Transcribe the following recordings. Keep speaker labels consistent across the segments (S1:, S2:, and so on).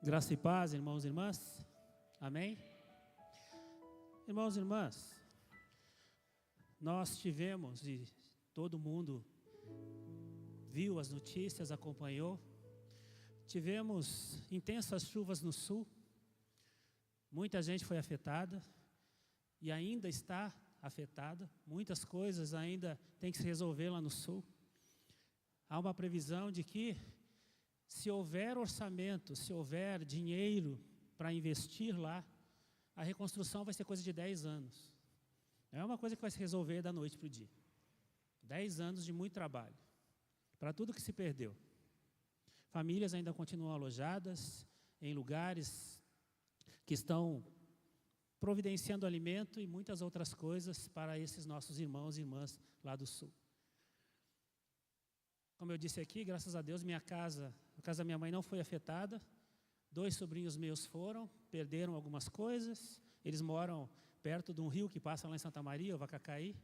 S1: Graça e paz, irmãos e irmãs. Amém? Irmãos e irmãs, nós tivemos, e todo mundo viu as notícias, acompanhou, tivemos intensas chuvas no sul, muita gente foi afetada e ainda está afetada, muitas coisas ainda tem que se resolver lá no sul. Há uma previsão de que, se houver orçamento, se houver dinheiro para investir lá, a reconstrução vai ser coisa de 10 anos. Não é uma coisa que vai se resolver da noite para o dia. 10 anos de muito trabalho, para tudo que se perdeu. Famílias ainda continuam alojadas em lugares que estão providenciando alimento e muitas outras coisas para esses nossos irmãos e irmãs lá do sul. Como eu disse aqui, graças a Deus, a casa da minha mãe não foi afetada. 2 sobrinhos meus foram, perderam algumas coisas. Eles moram perto de um rio que passa lá em Santa Maria, o Vacacaí.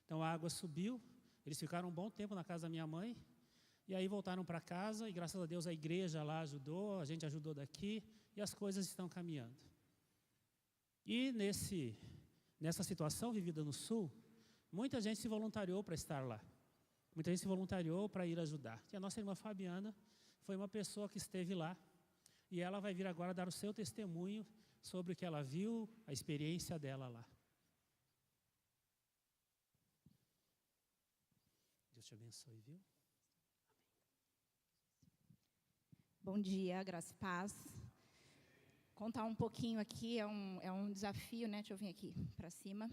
S1: Então a água subiu, eles ficaram um bom tempo na casa da minha mãe. E aí voltaram para casa e graças a Deus a igreja lá ajudou, a gente ajudou daqui e as coisas estão caminhando. E nessa situação vivida no sul, muita gente se voluntariou para estar lá. Muita gente se voluntariou para ir ajudar. E a nossa irmã Fabiana foi uma pessoa que esteve lá. E ela vai vir agora dar o seu testemunho sobre o que ela viu, a experiência dela lá. Deus te abençoe, viu?
S2: Bom dia, graça e paz. Contar um pouquinho aqui é um desafio, né? Deixa eu vir aqui para cima.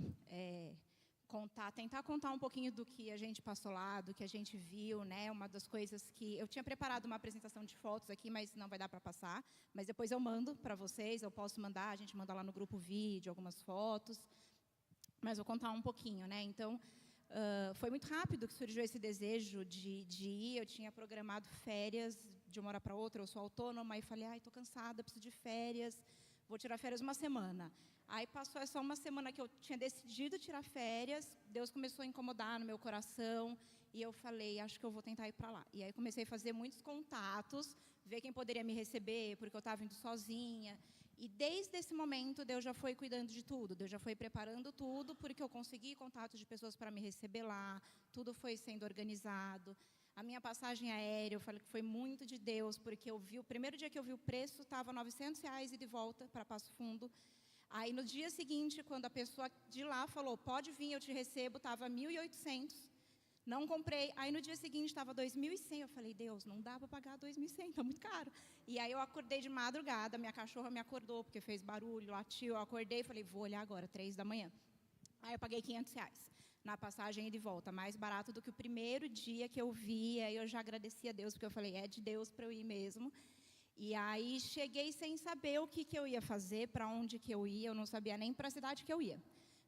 S2: Tentar contar um pouquinho do que a gente passou lá, do que a gente viu, né? Uma das coisas que eu tinha preparado uma apresentação de fotos aqui, mas não vai dar para passar. Mas depois eu mando para vocês, eu posso mandar, a gente manda lá no grupo vídeo algumas fotos. Mas vou contar um pouquinho, né? Então, foi muito rápido que surgiu esse desejo de ir. Eu tinha programado férias de uma hora para outra. Eu sou autônoma e falei, estou cansada, preciso de férias. Vou tirar férias uma semana. Aí passou essa uma semana que eu tinha decidido tirar férias, Deus começou a incomodar no meu coração, e eu falei, acho que eu vou tentar ir para lá. E aí comecei a fazer muitos contatos, ver quem poderia me receber, porque eu estava indo sozinha. E desde esse momento, Deus já foi cuidando de tudo, Deus já foi preparando tudo, porque eu consegui contatos de pessoas para me receber lá, tudo foi sendo organizado. A minha passagem aérea, eu falei que foi muito de Deus, porque eu vi, o primeiro dia que eu vi o preço, estava R$ 900 e de volta para Passo Fundo. Aí, no dia seguinte, quando a pessoa de lá falou, pode vir, eu te recebo, estava 1.800. Não comprei. Aí, no dia seguinte, estava 2.100. Eu falei, Deus, não dá para pagar 2.100, está muito caro. E aí, eu acordei de madrugada, minha cachorra me acordou, porque fez barulho, latiu. Eu acordei e falei, vou olhar agora, 3 da manhã. Aí, eu paguei R$ 500 na passagem e de volta, mais barato do que o primeiro dia que eu vi. Aí, eu já agradeci a Deus, porque eu falei, é de Deus para eu ir mesmo. E aí, cheguei sem saber o que eu ia fazer, para onde que eu ia. Eu não sabia nem para a cidade que eu ia.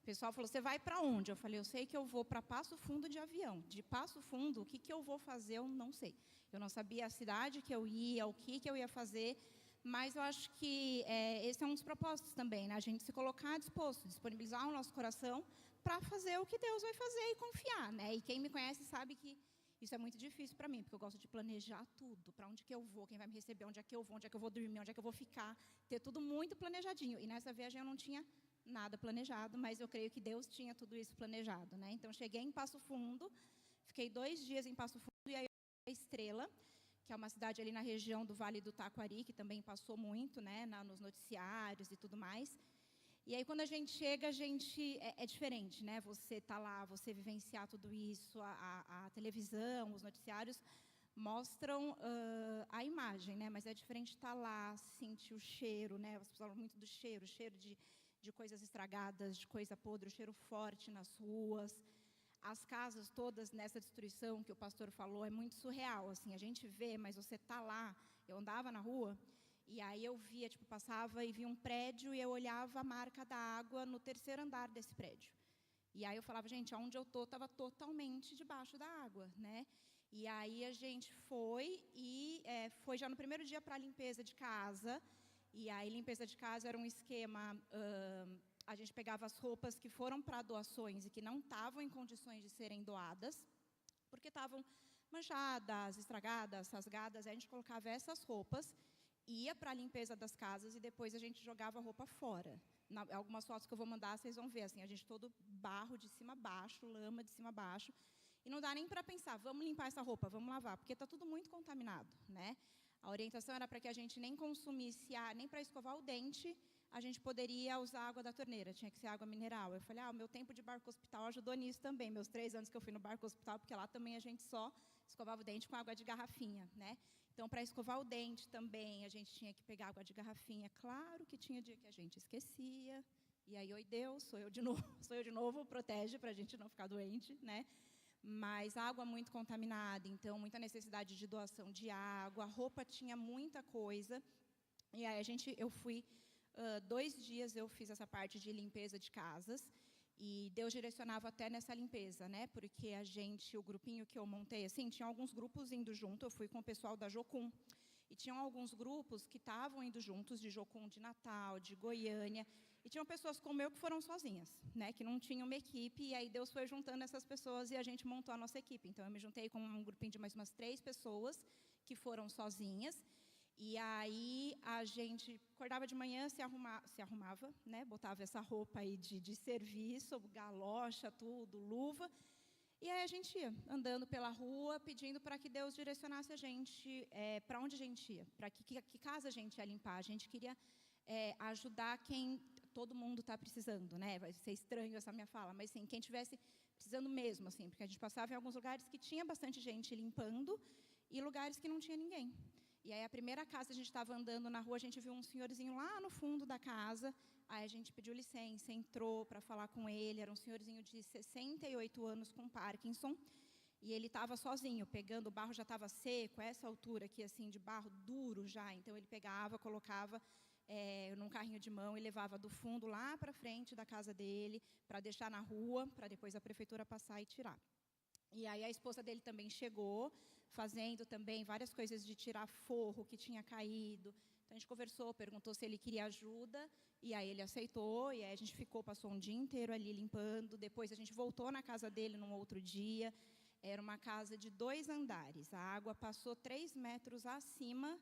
S2: O pessoal falou, você vai para onde? Eu falei, eu sei que eu vou para Passo Fundo de avião. De Passo Fundo, o que eu vou fazer, eu não sei. Eu não sabia a cidade que eu ia, o que eu ia fazer, mas eu acho que esse é um dos propósitos também, né? A gente se colocar disposto, disponibilizar o nosso coração para fazer o que Deus vai fazer e confiar, né? E quem me conhece sabe que isso é muito difícil para mim, porque eu gosto de planejar tudo. Para onde que eu vou, quem vai me receber, onde é que eu vou, onde é que eu vou dormir, onde é que eu vou ficar. Ter tudo muito planejadinho. E nessa viagem eu não tinha nada planejado, mas eu creio que Deus tinha tudo isso planejado, né? Então, cheguei em Passo Fundo, fiquei 2 dias em Passo Fundo, e aí eu fui para Estrela, que é uma cidade ali na região do Vale do Taquari, que também passou muito, né, nos noticiários e tudo mais. E aí, quando a gente chega, é diferente, né? Você está lá, você vivenciar tudo isso, a televisão, os noticiários mostram a imagem, né? Mas é diferente estar lá, sentir o cheiro, né? Vocês falam muito do cheiro, o cheiro de coisas estragadas, de coisa podre, o cheiro forte nas ruas. As casas todas nessa destruição que o pastor falou é muito surreal, assim. A gente vê, mas você está lá. Eu andava na rua. E aí eu via, passava e via um prédio e eu olhava a marca da água no 3º andar desse prédio. E aí eu falava, gente, onde eu estou estava totalmente debaixo da água, né? E aí a gente foi foi já no primeiro dia para a limpeza de casa. E aí limpeza de casa era um esquema, a gente pegava as roupas que foram para doações e que não estavam em condições de serem doadas, porque estavam manchadas, estragadas, rasgadas, aí a gente colocava essas roupas ia para a limpeza das casas e depois a gente jogava a roupa fora. Algumas fotos que eu vou mandar, vocês vão ver, assim, a gente todo barro de cima a baixo, lama de cima a baixo, e não dá nem para pensar, vamos limpar essa roupa, vamos lavar, porque está tudo muito contaminado, né? A orientação era para que a gente nem consumisse nem para escovar o dente, a gente poderia usar água da torneira, tinha que ser água mineral. Eu falei, o meu tempo de barco hospital ajudou nisso também, meus 3 anos que eu fui no barco hospital, porque lá também a gente só escovava o dente com água de garrafinha, né? Então, para escovar o dente também, a gente tinha que pegar água de garrafinha. Claro que tinha dia que a gente esquecia, e aí, oi Deus, sou eu de novo, protege para a gente não ficar doente, né? Mas água muito contaminada, então muita necessidade de doação de água, a roupa tinha muita coisa. E aí eu fui, 2 dias eu fiz essa parte de limpeza de casas, e Deus direcionava até nessa limpeza, né? Porque o grupinho que eu montei, assim, tinha alguns grupos indo junto, eu fui com o pessoal da Jocum, e tinham alguns grupos que estavam indo juntos, de Jocum de Natal, de Goiânia, e tinham pessoas como eu que foram sozinhas, né? Que não tinham uma equipe, e aí Deus foi juntando essas pessoas e a gente montou a nossa equipe. Então, eu me juntei com um grupinho de mais umas 3 pessoas que foram sozinhas, e aí a gente acordava de manhã, se arrumava, né? Botava essa roupa aí de serviço, galocha, tudo, luva, e aí a gente ia andando pela rua, pedindo para que Deus direcionasse a gente para onde a gente ia, para que casa a gente ia limpar. A gente queria ajudar quem todo mundo está precisando, né? Vai ser estranho essa minha fala, mas sim, quem estivesse precisando mesmo, assim, porque a gente passava em alguns lugares que tinha bastante gente limpando e lugares que não tinha ninguém. E aí, a primeira casa, a gente estava andando na rua, a gente viu um senhorzinho lá no fundo da casa, aí a gente pediu licença, entrou para falar com ele, era um senhorzinho de 68 anos com Parkinson, e ele estava sozinho, pegando, o barro já estava seco, essa altura aqui, assim, de barro duro já, então ele pegava, colocava num carrinho de mão e levava do fundo lá para frente da casa dele, para deixar na rua, para depois a prefeitura passar e tirar. E aí a esposa dele também chegou, fazendo também várias coisas de tirar forro que tinha caído. Então, a gente conversou, perguntou se ele queria ajuda, e aí ele aceitou, e aí a gente passou um dia inteiro ali limpando. Depois, a gente voltou na casa dele num outro dia. Era uma casa de 2 andares. A água passou 3 metros acima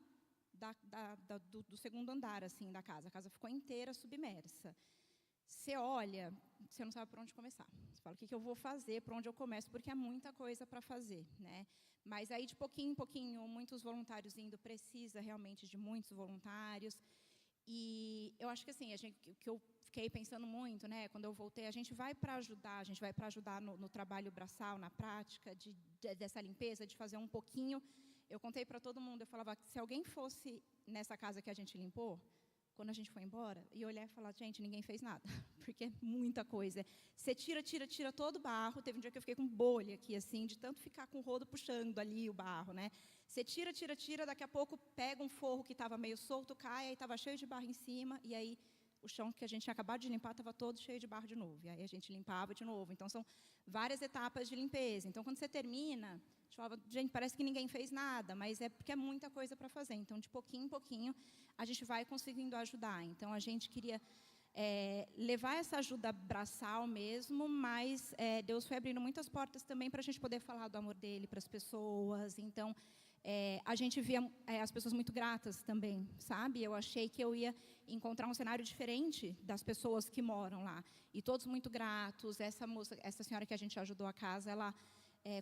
S2: do segundo andar, assim, da casa. A casa ficou inteira submersa. Você olha, você não sabe por onde começar. Você fala, o que eu vou fazer, por onde eu começo, porque é muita coisa para fazer, né? Mas aí, de pouquinho em pouquinho, muitos voluntários indo, precisa realmente de muitos voluntários. E eu acho que, assim, o que eu fiquei pensando muito, né, quando eu voltei, a gente vai para ajudar no trabalho braçal, na prática, dessa limpeza, de fazer um pouquinho. Eu contei para todo mundo, eu falava que se alguém fosse nessa casa que a gente limpou, quando a gente foi embora, e olhar e falar, gente, ninguém fez nada, porque é muita coisa. Você tira todo o barro. Teve um dia que eu fiquei com bolha aqui, assim, de tanto ficar com o rodo puxando ali o barro, né? Você tira, daqui a pouco pega um forro que estava meio solto, cai, aí estava cheio de barro em cima, e aí o chão que a gente tinha acabado de limpar estava todo cheio de barro de novo. E aí a gente limpava de novo. Então, são várias etapas de limpeza. Então, quando você termina, a gente falava, gente, parece que ninguém fez nada, mas é porque é muita coisa para fazer. Então, de pouquinho em pouquinho, a gente vai conseguindo ajudar. Então, a gente queria levar essa ajuda braçal mesmo, mas Deus foi abrindo muitas portas também para a gente poder falar do amor dele para as pessoas. Então, a gente via as pessoas muito gratas também, sabe? Eu achei que eu ia encontrar um cenário diferente das pessoas que moram lá. E todos muito gratos. Essa senhora que a gente ajudou a casa, ela,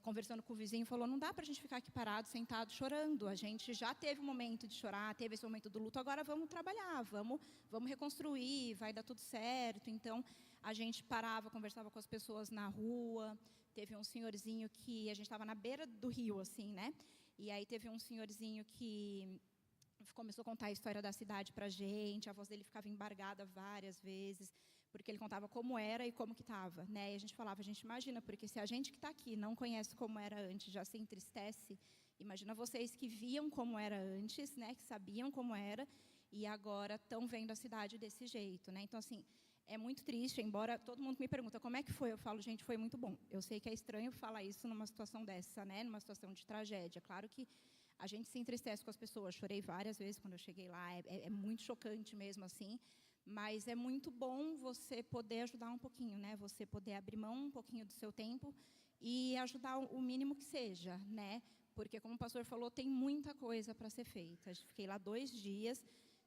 S2: conversando com o vizinho, falou, não dá para a gente ficar aqui parado, sentado, chorando. A gente já teve um momento de chorar, teve esse momento do luto, agora vamos trabalhar, vamos reconstruir, vai dar tudo certo. Então, a gente parava, conversava com as pessoas na rua. Teve um senhorzinho que a gente estava na beira do rio, assim, né? E aí teve um senhorzinho que começou a contar a história da cidade para a gente, a voz dele ficava embargada várias vezes, porque ele contava como era e como que estava, né? E a gente falava, a gente imagina, porque se a gente que está aqui não conhece como era antes, já se entristece, imagina vocês que viam como era antes, né? Que sabiam como era, e agora estão vendo a cidade desse jeito, né? Então, assim, é muito triste, embora todo mundo me pergunta como é que foi, eu falo, gente, foi muito bom. Eu sei que é estranho falar isso numa situação dessa, né? Numa situação de tragédia. Claro que a gente se entristece com as pessoas. Chorei várias vezes quando eu cheguei lá. É muito chocante mesmo, assim. Mas é muito bom você poder ajudar um pouquinho, né? Você poder abrir mão um pouquinho do seu tempo e ajudar o mínimo que seja, né? porque, como o pastor falou, tem muita coisa para ser feita. Fiquei lá 2 dias,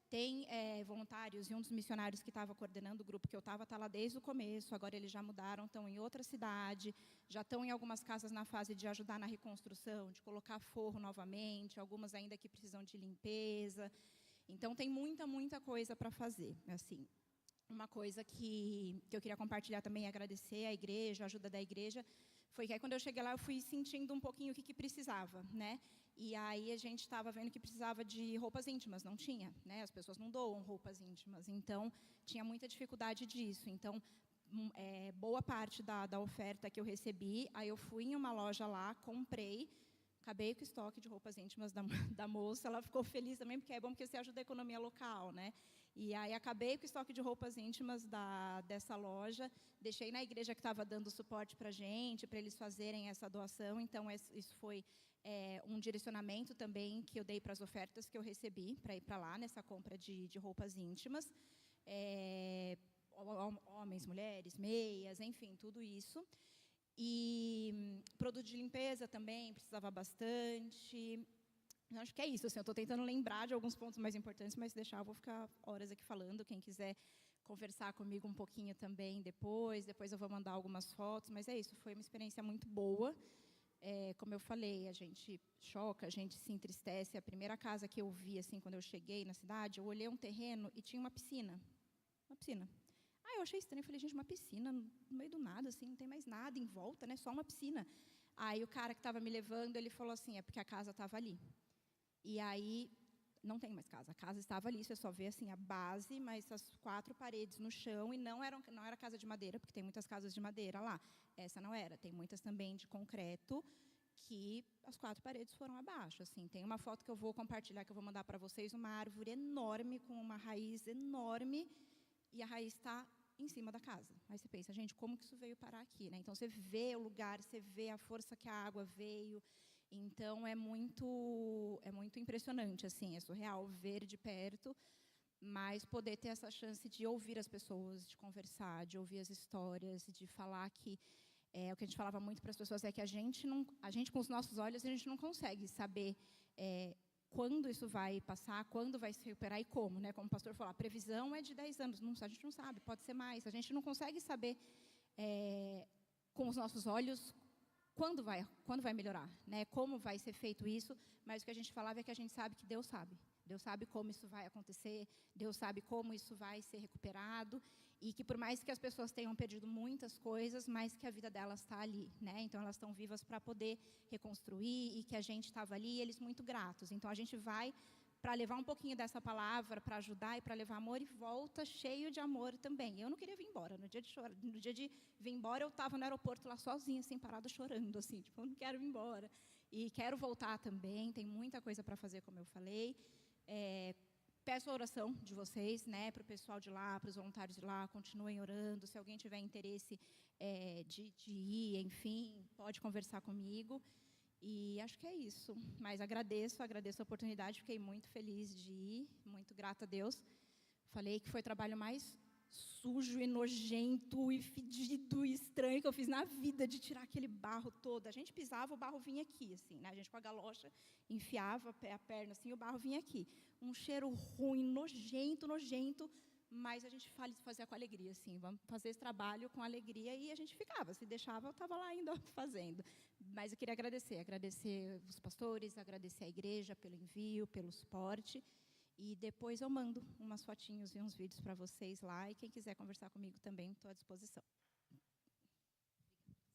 S2: tem voluntários, e um dos missionários que estava coordenando o grupo que eu estava está lá desde o começo, agora eles já mudaram, estão em outra cidade, já estão em algumas casas na fase de ajudar na reconstrução, de colocar forro novamente, algumas ainda que precisam de limpeza. Então, tem muita coisa para fazer. Assim, uma coisa que eu queria compartilhar também e agradecer à igreja, a ajuda da igreja, foi que aí, quando eu cheguei lá, eu fui sentindo um pouquinho o que precisava, né? E aí a gente estava vendo que precisava de roupas íntimas, não tinha, né? As pessoas não doam roupas íntimas, então tinha muita dificuldade disso. Então, boa parte da oferta que eu recebi, aí eu fui em uma loja lá, comprei, acabei com o estoque de roupas íntimas da moça, ela ficou feliz também, porque é bom porque você ajuda a economia local, né? E aí acabei com o estoque de roupas íntimas dessa loja, deixei na igreja que estava dando suporte para a gente, para eles fazerem essa doação, então isso foi um direcionamento também que eu dei para as ofertas que eu recebi, para ir para lá, nessa compra de roupas íntimas, homens, mulheres, meias, enfim, tudo isso. E produto de limpeza também, precisava bastante. Eu acho que é isso, assim, eu estou tentando lembrar de alguns pontos mais importantes, mas se deixar, eu vou ficar horas aqui falando. Quem quiser conversar comigo um pouquinho também depois eu vou mandar algumas fotos, mas é isso, foi uma experiência muito boa. Como eu falei, a gente choca, a gente se entristece. A primeira casa que eu vi, assim, quando eu cheguei na cidade, eu olhei um terreno e tinha uma piscina. Uma piscina. Eu achei estranho, eu falei, gente, uma piscina no meio do nada, assim, não tem mais nada em volta, né, só uma piscina. Aí o cara que estava me levando, ele falou assim, é porque a casa estava ali. E aí, não tem mais casa, a casa estava ali, você só vê assim, a base, mas as 4 paredes no chão, e não era casa de madeira, porque tem muitas casas de madeira lá. Essa não era, tem muitas também de concreto, que as 4 paredes foram abaixo. Assim, tem uma foto que eu vou compartilhar, que eu vou mandar para vocês, uma árvore enorme, com uma raiz enorme, e a raiz está em cima da casa. Aí você pensa, gente, como que isso veio parar aqui, né? Então, você vê o lugar, você vê a força que a água veio. Então, é muito impressionante, assim, é surreal ver de perto, mas poder ter essa chance de ouvir as pessoas, de conversar, de ouvir as histórias, de falar que o que a gente falava muito para as pessoas é que a gente com os nossos olhos, a gente não consegue saber quando isso vai passar, quando vai se recuperar e como, né? Como o pastor falou, a previsão é de 10 anos, a gente não sabe, pode ser mais. A gente não consegue saber com os nossos olhos quando vai melhorar, né? Como vai ser feito isso, mas o que a gente falava é que a gente sabe que Deus sabe. Deus sabe como isso vai acontecer, Deus sabe como isso vai ser recuperado, e que por mais que as pessoas tenham perdido muitas coisas, mas que a vida delas está ali, né? Então elas estão vivas para poder reconstruir, e que a gente estava ali, e eles muito gratos. Então a gente vai para levar um pouquinho dessa palavra, para ajudar e para levar amor, e volta cheio de amor também. Eu não queria vir embora. No dia de vir embora, eu estava no aeroporto lá sozinha, assim, parada, chorando, assim, tipo, eu não quero ir embora. E quero voltar também, tem muita coisa para fazer, como eu falei. Peço a oração de vocês, né, para o pessoal de lá, para os voluntários de lá, continuem orando. Se alguém tiver interesse de ir, enfim, pode conversar comigo. E acho que é isso. Mas agradeço a oportunidade, fiquei muito feliz de ir, muito grata a Deus. Falei que foi o trabalho mais sujo e nojento e fedido e estranho que eu fiz na vida, de tirar aquele barro todo. A gente pisava, o barro vinha aqui, assim, né? A gente com a galocha enfiava a perna assim, e o barro vinha aqui. Um cheiro ruim, nojento, mas a gente fazia com alegria, assim, vamos fazer esse trabalho com alegria, e a gente ficava, se deixava, eu estava lá ainda fazendo. Mas eu queria agradecer os pastores, agradecer a igreja pelo envio, pelo suporte, e depois eu mando umas fotinhos e uns vídeos para vocês lá, e quem quiser conversar comigo também, estou à disposição.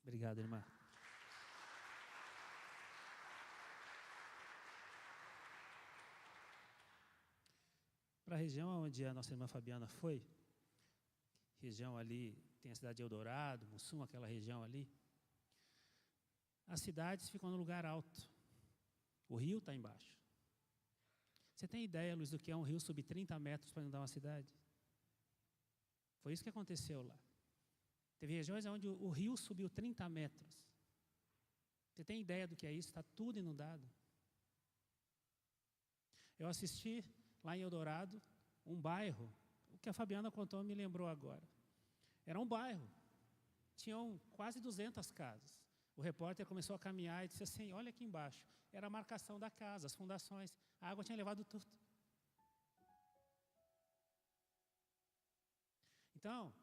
S1: Obrigado, irmã. Para a região onde a nossa irmã Fabiana foi, região ali, tem a cidade de Eldorado, Mussum, aquela região ali, as cidades ficam no lugar alto. O rio está embaixo. Você tem ideia, Luiz, do que é um rio subir 30 metros para inundar uma cidade? Foi isso que aconteceu lá. Teve regiões onde o rio subiu 30 metros. Você tem ideia do que é isso? Está tudo inundado. Eu assisti lá em Eldorado, um bairro, o que a Fabiana contou me lembrou agora. Era um bairro, tinham quase 200 casas. O repórter começou a caminhar e disse assim, olha aqui embaixo, era a marcação da casa, as fundações, a água tinha levado tudo. Então,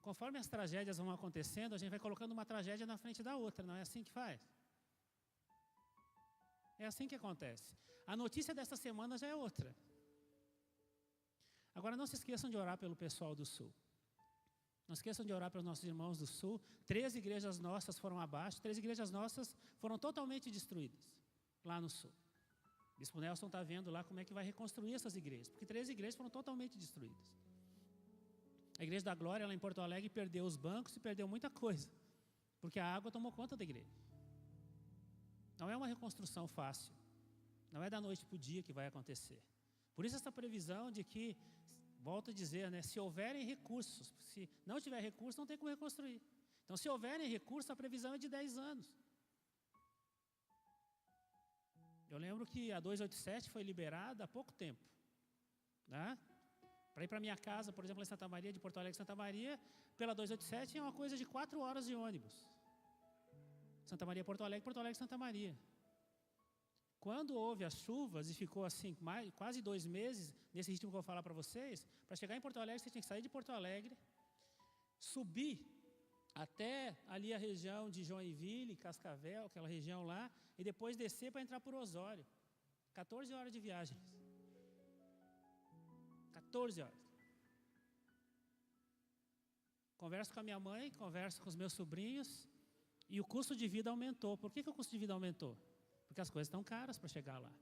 S1: conforme as tragédias vão acontecendo, a gente vai colocando uma tragédia na frente da outra, não é assim que faz? É assim que acontece. A notícia dessa semana já é outra. Agora, não se esqueçam de orar pelo pessoal do Sul. Não esqueçam de orar pelos nossos irmãos do Sul. 3 igrejas nossas foram abaixo, 3 igrejas nossas foram totalmente destruídas, lá no Sul. O Bispo Nelson está vendo lá como é que vai reconstruir essas igrejas, porque 3 igrejas foram totalmente destruídas. A Igreja da Glória, lá em Porto Alegre, perdeu os bancos e perdeu muita coisa, porque a água tomou conta da igreja. Não é uma reconstrução fácil, não é da noite para o dia que vai acontecer. Por isso essa previsão de que, volto a dizer, né, se houverem recursos, se não tiver recurso, não tem como reconstruir. Então, se houverem recursos, a previsão é de 10 anos. Eu lembro que a 287 foi liberada há pouco tempo, né? Para ir para minha casa, por exemplo, em Santa Maria, de Porto Alegre, Santa Maria, pela 287 é uma coisa de 4 horas de ônibus. Santa Maria, Porto Alegre, Santa Maria. Quando houve as chuvas e ficou assim, quase 2 meses, nesse ritmo que eu vou falar para vocês, para chegar em Porto Alegre, você tinha que sair de Porto Alegre, subir até ali a região de Joinville, Cascavel, aquela região lá, e depois descer para entrar por Osório. 14 horas de viagem. 14 horas. Converso com a minha mãe, converso com os meus sobrinhos, e o custo de vida aumentou. Por que o custo de vida aumentou? Porque as coisas estão caras para chegar lá.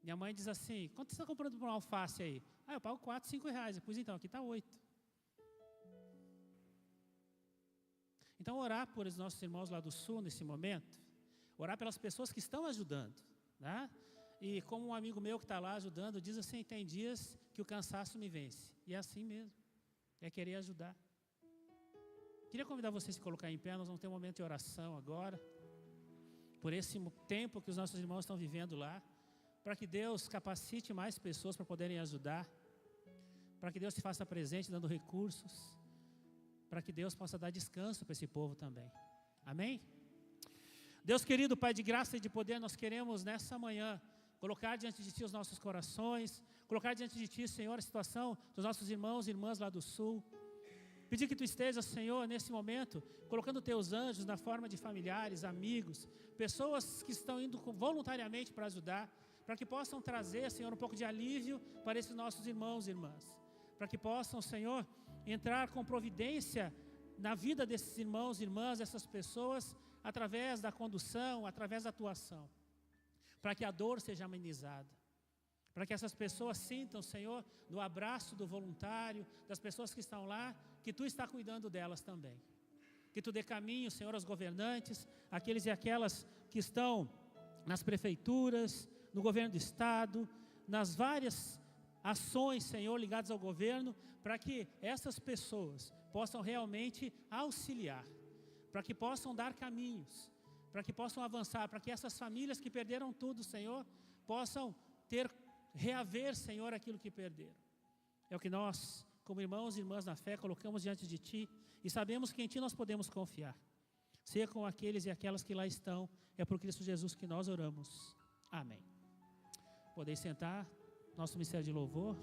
S1: Minha mãe diz assim, quanto você está comprando por uma alface aí? Ah, eu pago 4, 5 reais. Pois então, aqui está 8. Então, orar por os nossos irmãos lá do Sul, nesse momento, orar pelas pessoas que estão ajudando, né? E como um amigo meu que está lá ajudando, diz assim, tem dias que o cansaço me vence. E é assim mesmo, é querer ajudar. Queria convidar vocês a se colocar em pé, nós vamos ter um momento de oração agora, por esse tempo que os nossos irmãos estão vivendo lá, para que Deus capacite mais pessoas para poderem ajudar, para que Deus se faça presente dando recursos, para que Deus possa dar descanso para esse povo também. Amém? Deus querido, Pai de graça e de poder, nós queremos nessa manhã colocar diante de Ti os nossos corações, colocar diante de Ti, Senhor, a situação dos nossos irmãos e irmãs lá do Sul. Pedir que Tu estejas, Senhor, nesse momento, colocando Teus anjos na forma de familiares, amigos, pessoas que estão indo voluntariamente para ajudar, para que possam trazer, Senhor, um pouco de alívio para esses nossos irmãos e irmãs. Para que possam, Senhor, entrar com providência na vida desses irmãos e irmãs, dessas pessoas, através da condução, através da atuação. Para que a dor seja amenizada. Para que essas pessoas sintam, Senhor, no abraço do voluntário, das pessoas que estão lá, que Tu está cuidando delas também. Que Tu dê caminho, Senhor, aos governantes, aqueles e aquelas que estão nas prefeituras, no governo do Estado, nas várias ações, Senhor, ligadas ao governo, para que essas pessoas possam realmente auxiliar, para que possam dar caminhos, para que possam avançar, para que essas famílias que perderam tudo, Senhor, possam reaver, Senhor, aquilo que perderam. É o que nós, como irmãos e irmãs na fé, colocamos diante de Ti e sabemos que em Ti nós podemos confiar. Seja com aqueles e aquelas que lá estão, é por Cristo Jesus que nós oramos. Amém. Podem sentar, nosso ministério de louvor.